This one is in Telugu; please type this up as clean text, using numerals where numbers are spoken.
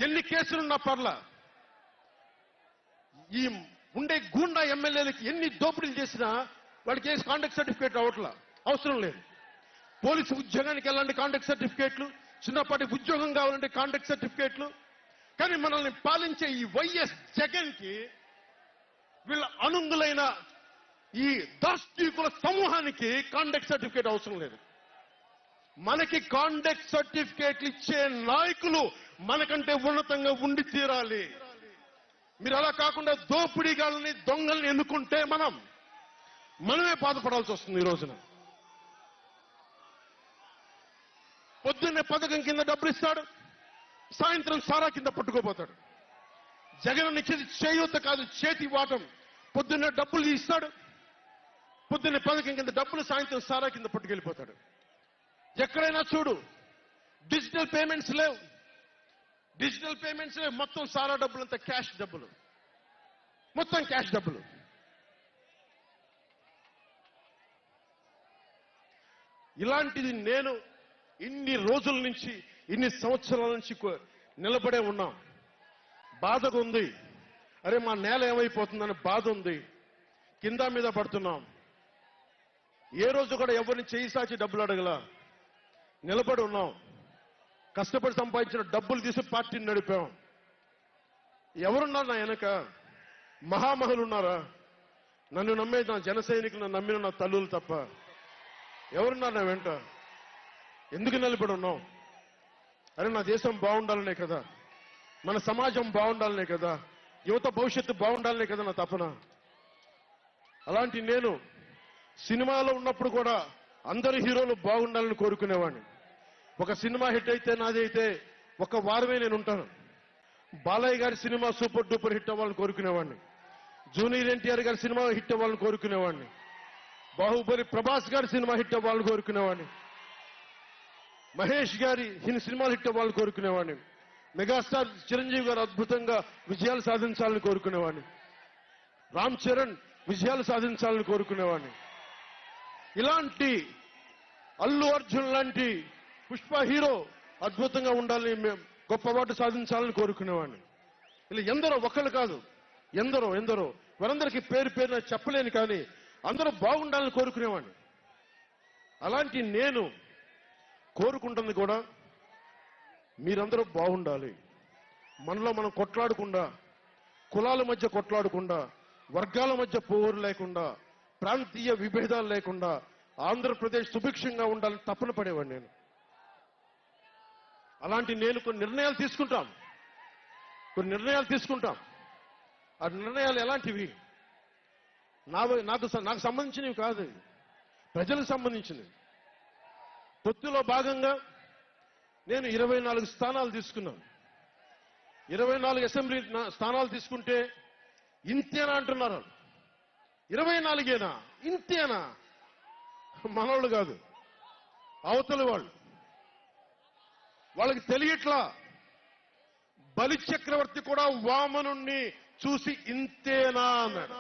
ఎన్ని కేసులున్నా పర్లా, ఈ ఉండే గూండా ఎమ్మెల్యేలకి ఎన్ని దోపిడీలు చేసినా వాడికి ఏ కాండక్ట్ సర్టిఫికేట్ అవట్లా, అవసరం లేదు. పోలీసు ఉద్యోగానికి వెళ్ళాలంటే కాండక్ట్ సర్టిఫికేట్లు, చిన్నపాటి ఉద్యోగం కావాలంటే కాండక్ట్ సర్టిఫికేట్లు. కానీ మనల్ని పాలించే ఈ వైఎస్ జగన్ కి, వీళ్ళ అనుంగులైన ఈ దాష్టీకుల సమూహానికి కాండక్ట్ సర్టిఫికేట్ అవసరం లేదు. మనకి కాండక్ట్ సర్టిఫికేట్లు ఇచ్చే నాయకులు మనకంటే ఉన్నతంగా ఉండి తీరాలి. మీరు అలా కాకుండా దోపిడీగాళ్ళని, దొంగల్ని ఎన్నుకుంటే మనమే బాధపడాల్సి వస్తుంది. ఈ రోజున పొద్దున్నే పథకం కింద డబ్బులు ఇస్తాడు, సాయంత్రం సారా కింద పట్టుకోపోతాడు. జగన్ ఇచ్చేది చేయూత కాదు, చేతి వాటం. పొద్దున్నే డబ్బులు ఇస్తాడు, పొద్దున్నే పథకం కింద డబ్బులు, సాయంత్రం సారా కింద పట్టుకెళ్ళిపోతాడు. ఎక్కడైనా చూడు, డిజిటల్ పేమెంట్స్ లేవు, డిజిటల్ పేమెంట్స్ లేవు. మొత్తం సారా డబ్బులంతా క్యాష్ డబ్బులు, మొత్తం క్యాష్ డబ్బులు. ఇలాంటిది నేను ఇన్ని రోజుల నుంచి, ఇన్ని సంవత్సరాల నుంచి నిలబడే ఉన్నాం. బాధగా ఉంది. అరే మా నేల ఏమైపోతుందని బాధ ఉంది. కింద మీద పడుతున్నాం. ఏ రోజు కూడా ఎవరిని చేయి సాచి డబ్బులు అడగలా. నిలబడి ఉన్నాం. కష్టపడి సంపాదించిన డబ్బులు తీసి పార్టీని నడిపాం. ఎవరున్నారు నా వెనక? మహామహులు ఉన్నారా? నన్ను నమ్మే నా జన సైనికులు, నమ్మిన నా తల్లులు తప్ప ఎవరున్నారు నా వెంట? ఎందుకు నిలబడి ఉన్నాం? అరే నా దేశం బాగుండాలనే కదా, మన సమాజం బాగుండాలనే కదా, యువత భవిష్యత్తు బాగుండాలనే కదా నా తపన. అలాంటి నేను సినిమాలో ఉన్నప్పుడు కూడా అందరు హీరోలు బాగుండాలని కోరుకునేవాడిని. ఒక సినిమా హిట్ అయితే, నాది అయితే ఒక వారమే నేను ఉంటాను. బాలయ్య గారి సినిమా సూపర్ డూపర్ హిట్ అవ్వాలని కోరుకునేవాడిని. జూనియర్ ఎన్టీఆర్ గారి సినిమా హిట్ అవ్వాలని కోరుకునేవాడిని. బాహుబలి ప్రభాస్ గారి సినిమా హిట్ అవ్వాలని కోరుకునేవాడిని. మహేష్ గారి సినిమాలు హిట్ అవ్వాలని కోరుకునేవాడిని. మెగాస్టార్ చిరంజీవి గారు అద్భుతంగా విజయాలు సాధించాలని కోరుకునేవాడిని. రామ్ చరణ్ విజయాలు సాధించాలని కోరుకునేవాడిని. ఇలాంటి అల్లు అర్జున్ లాంటి పుష్ప హీరో అద్భుతంగా ఉండాలని, మేము గొప్ప అవార్డు సాధించాలని కోరుకునేవాడిని. ఇలా ఎందరో, ఒక్కళ్ళు కాదు, ఎందరో ఎందరో, వారందరికీ పేరు పేరున చెప్పలేను, కానీ అందరూ బాగుండాలని కోరుకునేవాడిని. అలాంటి నేను కోరుకుంటుంది కూడా మీరందరూ బాగుండాలి. మనలో మనం కొట్లాడకుండా, కులాల మధ్య కొట్లాడకుండా, వర్గాల మధ్య పోరు లేకుండా, ప్రాంతీయ విభేదాలు లేకుండా ఆంధ్రప్రదేశ్ సుభిక్షంగా ఉండాలని తపన పడేవాడిని నేను. అలాంటి నేను కొన్ని నిర్ణయాలు తీసుకుంటాం. ఆ నిర్ణయాలు ఎలాంటివి? నాకు సంబంధించినవి కాదు, ప్రజలకు సంబంధించినవి. పొత్తులో భాగంగా నేను 24 స్థానాలు తీసుకున్నాను. 24 అసెంబ్లీ స్థానాలు తీసుకుంటే ఇంతేనా అంటున్నారు. 24ఏనా? ఇంతేనా? మనోళ్ళు కాదు, అవతలి వాళ్ళు. వాళ్ళకి తెలియట్లా. బలి చక్రవర్తి కూడా వామనుణ్ణి చూసి ఇంతేనా అన్నాడు.